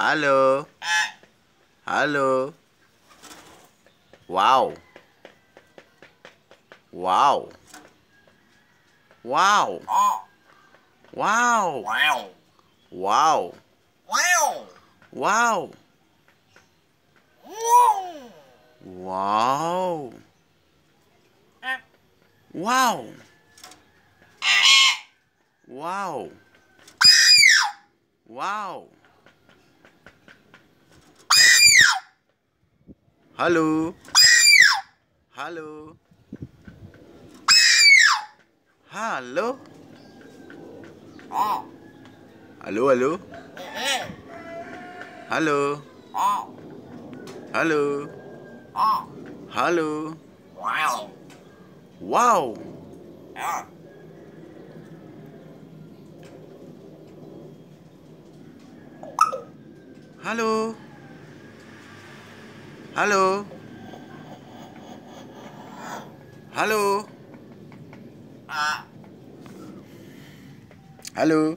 Halo. Halo. Wow. Wow. Wow. Wow. Wow. Wow. Wow. Wow. Wow. Wow. Wow. Wow. Wow. Halo. Halo. Halo. Oh. Halo, halo. Halo. Oh. Halo. Oh. Halo. Wow. Wow. Oh. Halo. Halo. Halo. Ah. Halo.